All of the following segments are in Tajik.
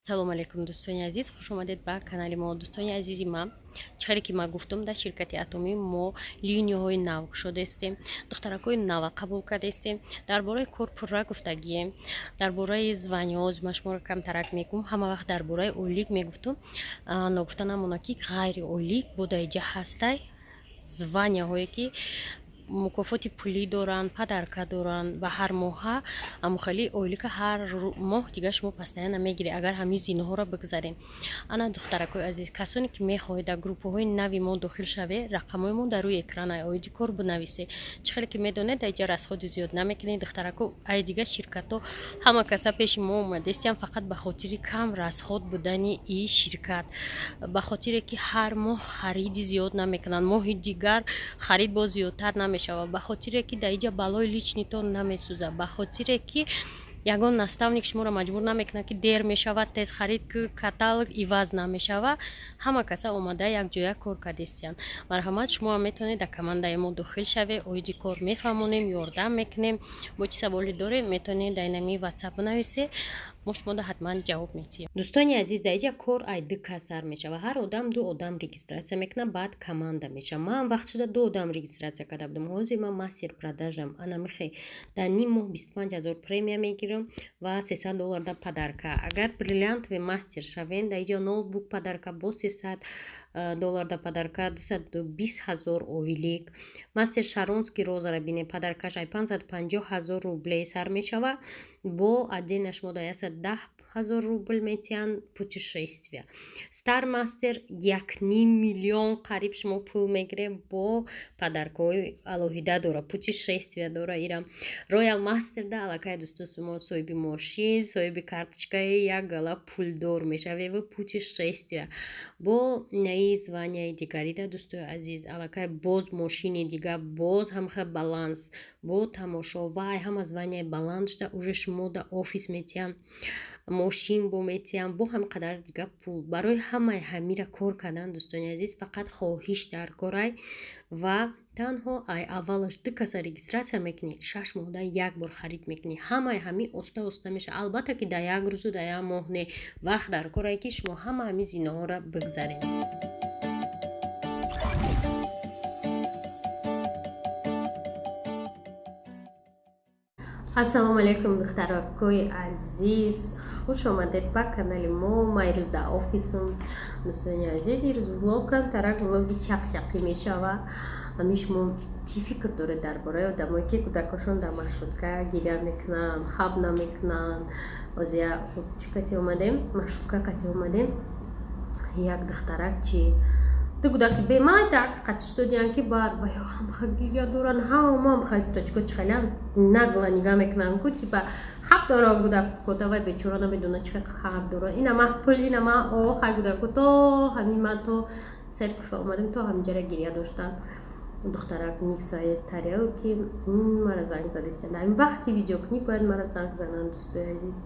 салом алейкум дӯстони азиз, хуш омадед ба канали мо. Дӯстони азизи ман, чӣ хеле ки ман гуфтум, дар ширкати атомӣ мо линияҳои нав кушодастем, духтаракҳои нава қабул кардастем. Дар бораи кор пурра гуфтагием. Дар бораи званиёз ма шуморо камтарак мегӯм. Ҳама вақт дар бораи ойлик мегуфтум. Ногуфта намона ки ғайри ойлик буда иҷа ҳастай званяҳое ки мукофоти пулӣ доранд, падарка доранд ва ҳар моҳа амухали ойлика ҳар моҳ дига шумо постоянно мегиред агар ҳамин зиноҳоро бигзарем. ана духтаракҳои азиз, касоне ки мехоҳед дар группаҳои нави мо дохил шавед, рақамҳои мо дар рӯи экран оиди кор бинависед. чӣ хеле ки медонед дар иҷа расходи зиёд намекунед. духтаракҳо ай дига ширкатҳо ҳама каса пеши мо омадастиам фақат ба хотири кам расход будани и ширкат, ба хотире ки ҳар моҳ хариди зиёд намекунанд, моҳи дигар харид бо зиёдтар намешавад, ба хотире ки дар иҷа балои личнитон намесӯзад, ба хотире ки ягон наставник шуморо маҷбур намекунад ки дер мешавад тез харид ки каталог иваз намешавад. ҳама каса омада якҷоя кор кардастианд. марҳамат, шумо ҳам метавонед дар командаи мо дохил шавед, оиди кор мефаҳмонем, ёрдам мекунем. бо чӣ саволе доред метавонед дар нами ватсап бинависед, мо шуморо ҳатман ҷавоб медиҳем. дӯстони азиз, дар иҷа кор ай ду касар мешавад. ҳар одам ду одам регистратсия мекунад, баъд команда мешавад. ман вақт шуда ду одам регистратсия карда будам. ҳозир ман мастер продажам. ана мехе дар ним моҳ 25 000 премия мегирам ва $300 да подарка. агар бриллиантовый мастер шавен, дар иҷа ноутбук подарка бо $300 да подарка, 220 000 оилик. мастер шаронский розара бине, подаркаш ай 550 000 рублей сар мешава. бо отдельно шумо дар 10 000 рубль метиҳанд путешествия. стар мастер 1,5 миллион қариб шумо пул мегиред, бо подаркҳои алоҳида дора, путешествия дора. ирам роял мастер да аллакай дӯсто шумо соҳиби мошин, соҳиби карточкаи як гала пулдор мешавед ва путешествия. бо наи званияи дигари да дӯстои азиз, аллакай боз мошини дига, боз ҳамха баланс, бо тамошо вай ҳама званияи баланд шуда уже шумо да офис метиҳам, мошин бо метиҳам, бо ҳам қадар дига пул. барои ҳамаи ҳамира кор кардан дӯстони азиз фақат хоҳиш дар корай ва танҳо ай аввалаш ду каса регистратсия мекунӣ, 6 моҳдан як бор харид мекунӣ. ҳамаи ҳамин оста оста меша. албатта ки дар як рӯзу дар як моҳ не, вақт дар корае ки шумо ҳама ҳамин зиноҳоро бигзаред. ассалому алейкум духтаракҳои азиз, хуш омадед ба канали мо. майрӯз дар офисам. дӯстони азиз, ирӯз влогам тарак влоги чақчақӣ мешава. ҳамин шумо чӣ фикр доред дар бораи одамое ки кӯдакашон дар маршрутка гиря мекунанд, хаб намекунанд. озя чӣ кати омадем, маршрутка кати омадем, як духтарак чи ду кӯдаки бемай так қатиштодиан ки бар ва ё ҳамха гиря доран, ҳамха точка чхалян нагла нига мекунанд ку типа хаб дора кӯдак котавай бечора намедона чӣ хаб дора, ина ма пул, ина ма хай кӯдаку то ҳамин ма то церква омадем то ҳаминҷара гиря доштанд. духтарак мисаи тарел ки мара занг задастиан. дар ин вақти видеоклип бояд мара занг зананд дӯстои азиз.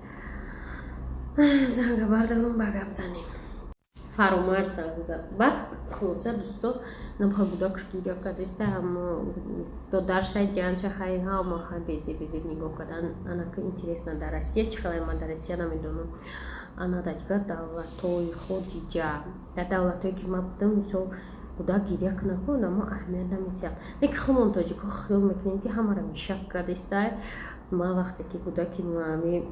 занга бардорум ба гап занем. фаромар занг зад. баъд хулоса дӯсто намха кӯдакаш гиря кардаста, ҳама додаршай ҷанча хай ҳама хай безе нигоҳ кардан. ана ки интересно дар Россия чӣ хеле, ман дар Россия намедонам. ана дар дигар давлатҳои хориҷа, дар давлатҳое ки ман будам, мисол кӯдак гиря кунад, одамо аҳамият намедиҳанд. лекин худмон тоҷико хиёл мекунем ки ҳамаро мишак кардастай. ман вақте ки кӯдаки ҳамин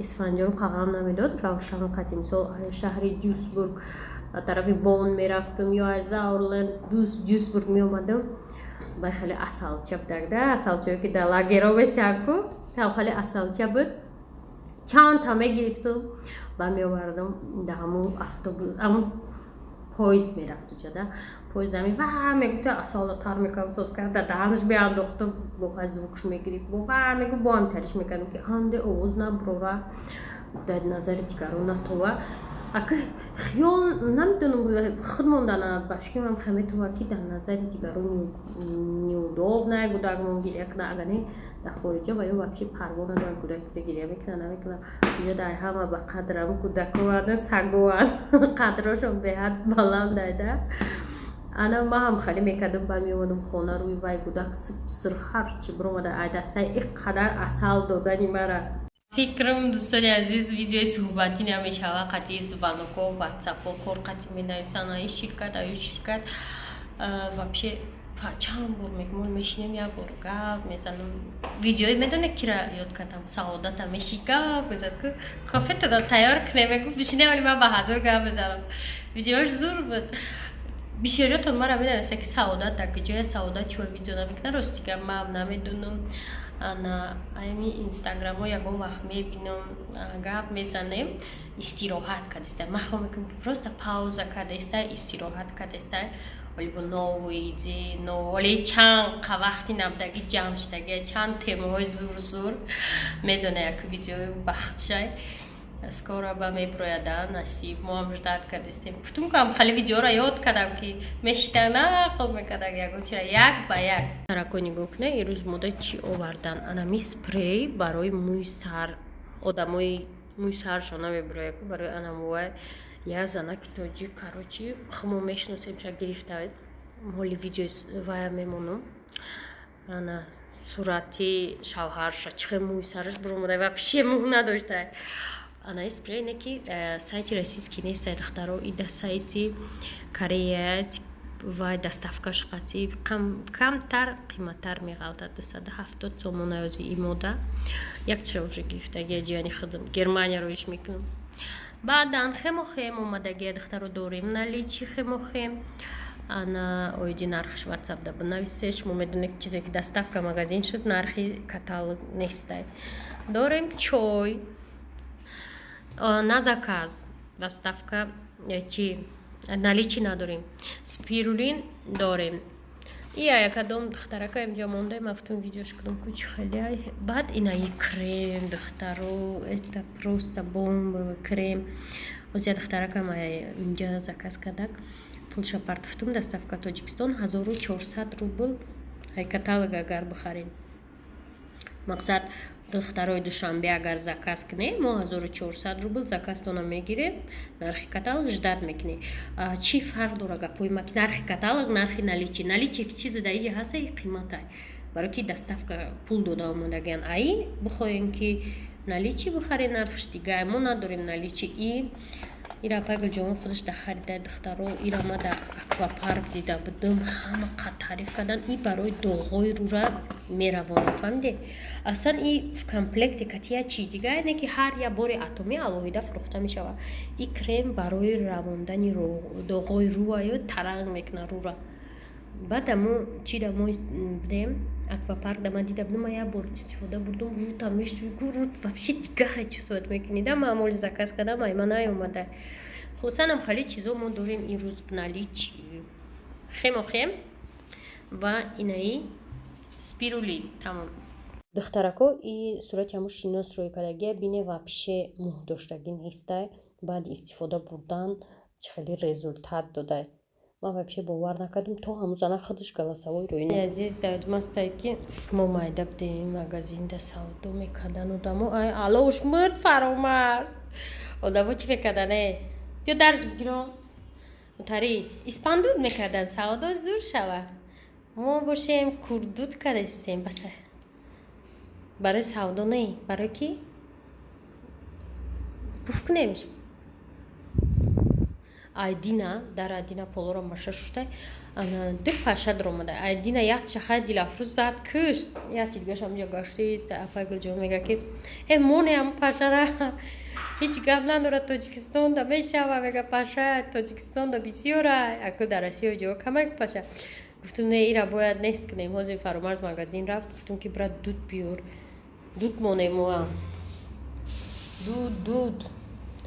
исфанҷон қағам намедод, равшан қати мисол шаҳри дюсбург тарафи бон мерафтум ё аз заурленд дюсбург меомадам, бай хеле асалча будагда, асалчае ки дар лагеро метиҳанку, там хеле асалча буд. чанд та мегирифтум ба меовардам дар ҳамон автобус, ҳамон поезд мерафту ҷада, поезд ҳамин ва мегуфта асолатар мекардам, соз карда данаш меандохтам, боҳай звукш мегирифт, ва мегу бо ҳам тариш мекардам ки анде овоз наброра, дар назари дигарон натова. ака хиёл намедонам худмон дар ба фикрам хаметова ки дар назари дигарон неудобна кӯдакмон гиря кунад, агар не дар хориҷа ва ё вообще парво надорам кӯдак гиря мекунад намекунад. инҷо дар ҳама ба қадрам кӯдакоан сагоан қадрошон беҳад баланд айда. ана ман ҳам халӣ мекардам, ба меомадам хона рӯи вай кӯдак сирх ҳарчи биромада ай дастаи ин қадар асал додани мара فکرم دوستانی عزیز ویدیوی صحبتی نمیشه قطعی زبانکو واتساپو کور قطعی می نویسن ای شرکت ای شرکت вообще چند بار میگم میشینم یک بار گپ میزنم ویدیوی میدونه کی را یاد کردم سعادت میشی گپ بزن که کافه تو تیار کنه میگم بشینم ولی من با هزار گپ بزنم ویدیوش زور بود بیشترتون مرا میدونسته که سعادت در کجای سعادت چه ویدیو نمیکنه راستی که من نمیدونم انا ایمی اینستاگرام ها یکم وقت میبینم گپ میزنیم استراحت کردسته من خواهم میگم просто پاوزا کردسته استراحت کردسته ولی با نویدی ولی چند وقتی نبودگی جمع شدگی چند تیمه های زور زور میدونه یک ویدیو بخشای скоро ба меброяда насиб мо ҳам ждат кардистем гуфтум ки хали видеоро ёд кардам ки мешитана хоб мекардак ягон чира як ба як тарако нигоҳ кунед ирӯз мода чӣ овардан анами спрей барои мӯи сар одамои мӯи саршон намеброяд барои анамова як занаки тоҷик карочи хумо мешиносем ша гирифтавед ҳоли видеои вая мемонам ана сурати шавҳарша чӣ хел мӯи сараш биромада вообще мӯ надошта ана спрей неки сайти российский нест духтаро ида сайти Корея вай доставкаш қати камтар қиматтар меғалтад 270 сомон ёзи имода як ча уже гирифтаги ҷияни худам Германияро иш мекунам баъдан хемо омадаги духтаро дорем наличи хемо ана оиди нархш ватсап да бинависеш мо медонем чизе ки доставка магазин шуд нархи каталог нестай дорем чой на заказ доставка чи наличи надорем спирулин дорем ия якадом духтарака имҷо монда мафтун видеош кудам ку чӣ хеле баъд инаи крем духтаро это просто бомба крем озя духтарака ма инҷа заказ кардак тулша партуфтум доставка Тоҷикистон 1400 рубл каталог агар бихарем мақсад духтарои душанбе агар заказ кунем мо 1400 рубл заказтона мегирем нархи каталог ждат мекунем чӣ фарқ дора гапои ма ки нархи каталог нархи наличи чизе даиҷи ҳаста қиматай барои ки доставка пул дода омадагиан аи бихоҳем ки наличи бихарем нархиш дигар мо надорем наличи и ира пайгалҷон худаш да харидаи духтаро ира ма да аквапарк дида будам ҳама қад таъриф кардан и барои доғҳои рура меравонад фаҳмиде аслан и в комплекти катия чӣ дигар не ки ҳар як бори атоми алоҳида фурӯхта мешавад и крем барои равондани доғҳои рӯа ё таранг мекунад рура баъд мо чӣ да мо будем аквапарк да ма дида будам ма як бор истифода бурдам рутам мешуви рут вообще дигаха чувствовать мекунӣ да маъмули заказ кардам ай ма наёмада хусанам хали чизо мо дорем имрӯз наличи хем ва инаи спирулин тамом духтарако и сурати ҳамун шиносрои кардагия бине вообще мӯҳ доштагӣ нестай баъди истифода бурдан чӣ хеле результат додай من вообще باور نکردم تو همون خودش گلاسوی روی نه عزیز داد ماسته که ما مایده بدیم مغازین ده سودو میکردن و دمو آلوش مرد فرامرز و دمو چی میکردنه بیا درس بگیرم تاری اسپاندود میکردن سودو زور شوه ما باشیم کردود کردستیم بس برای سودو نه برای کی پوفک نمیشه айдина дар айдина полора маша шудай ана ди паша дромада айдина як чахай дилафрӯз зад кушт яки дигаш ҳамҷо гаштист афайгулҷон мега ки монеам пашара ҳеҷ гап надорад тоҷикистонда мешава мега паша тоҷикистонда бисёра аку дар россия ҷо камак паша гуфтум не ира бояд нест кунем ҳозир фаромарз магазин рафт гуфтум ки брат дуд биёр дуд монемоа дуд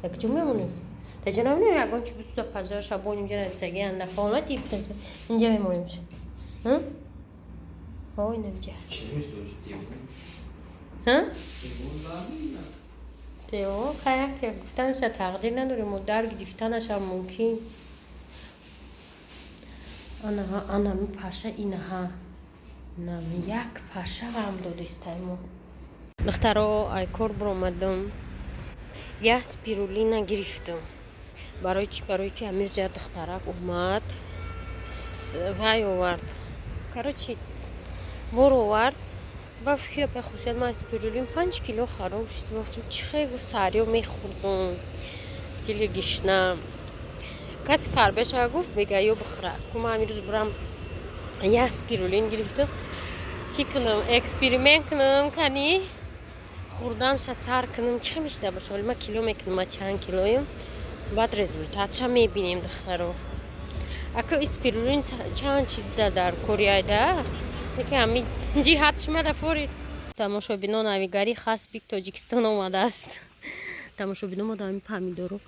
так ҷо мемонест تجنب نمی اگه چی بسته پذیر شبون اینجا نستگی اند نفهمتی بسته اینجا میمونیم شد ها آوی نمیجا ها تیو خیلی که گفتم سه تقدیر نداریم و در گرفتنش هم ممکن آنها می پاشه اینها نمی یک پاشه هم دادستایمو دخترو ای کار برامدم یه سپیرولینا گرفتم برای چی؟ برای که امیر زیاد دخترک اومد وای آورد کارو چی؟ بور آورد با فکر به خصوص ما اسپirulin 5 کیلو خراب شد وقتی چه سریع میخوردم دیگه گشنم کسی فربش گفت بگه یا بخوره که من امروز برم یه اسپirulin گرفتم چی کنم اکسپریمنت کنم کنی خوردم سر کنم چه میشه باشه ولی ما کیلو میکنم ما چند کیلویم بعد رزولتاتش میبینیم دخترو اگه اسپirulin چند چیز در کره ده یکی همین جهتش مده فوری тамошобинон авигари хасбик тоҷикистон омадааст тамошобинон мо дар помидору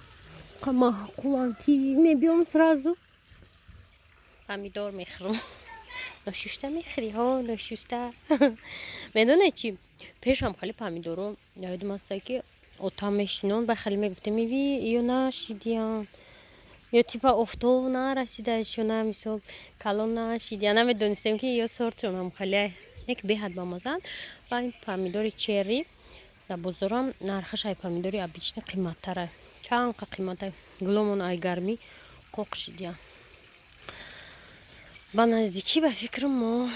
қуланти мебиём сразу помидор мехӯрам ношушта мехӯри ҳо ношушта медоне чӣ пешам хеле помидору яъдум аста ки отам мешинон ба хеле мегуфта меви ё нашидиян ё типа офтоб нарасидааш ё на мисол калон нашидиян намедонистем ки ё сортшонам хеле یک بهت با مزن و این پامیدور چری در بازارم نرخش ای پامیدوری ابیچنه قیمت تره چند قیمته گلومون ای گرمی قوق شدیم با نزدیکی به فکر ما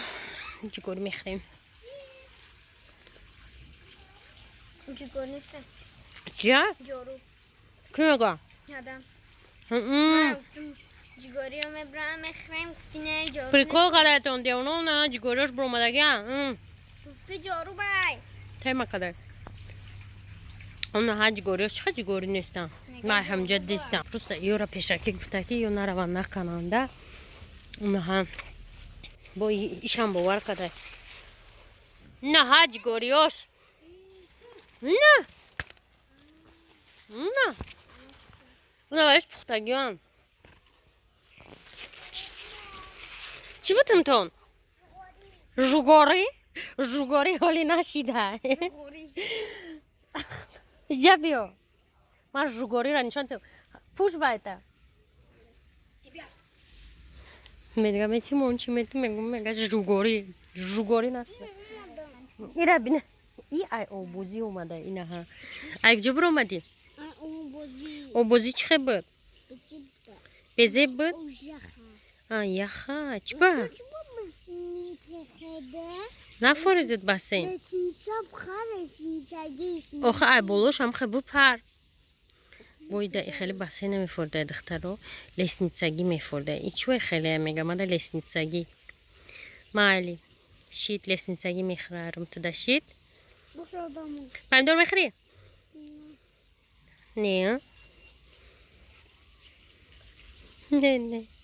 جگور میخریم جگور نیستم چیه؟ جارو کی نگه؟ یادم جگوری رو میبرم میخریم گفتی نه جارو پریکول غلطون دیونو نه جگوریش برومدگی گفتی جارو بای تیمه کده اون ها جگوریش چه جگوری نیستن من هم جدیستم پروسته ایو را پیشکی گفته که ایو نروان نکننده اون ها با ایشان باور کده نه ها جگوریش نه نه اون باش پختگیان چی بودم تون؟ جوگوری؟ جوگوری حالی نشیده اینجا بیا من جوگوری را نشان تو پوش بایده میگم من چی مون چی میتونم میگم جوگوری جوگوری نشیده این را بینه ای آبوزی اومده اینه ها ای کجا برو اومدی؟ آبوزی چه بود؟ بزه بود؟ یخه چی با؟ نفوریدید بسیم آخه ای بولوش هم خیلی بپر بایده خیلی بسیم نمیفورده دختر رو لسنیتسگی میفورده ای چوی خیلی میگه من در لسنیتسگی مالی شید لسنیتسگی میخورم تو در شید پایمدور میخوری؟ نه نه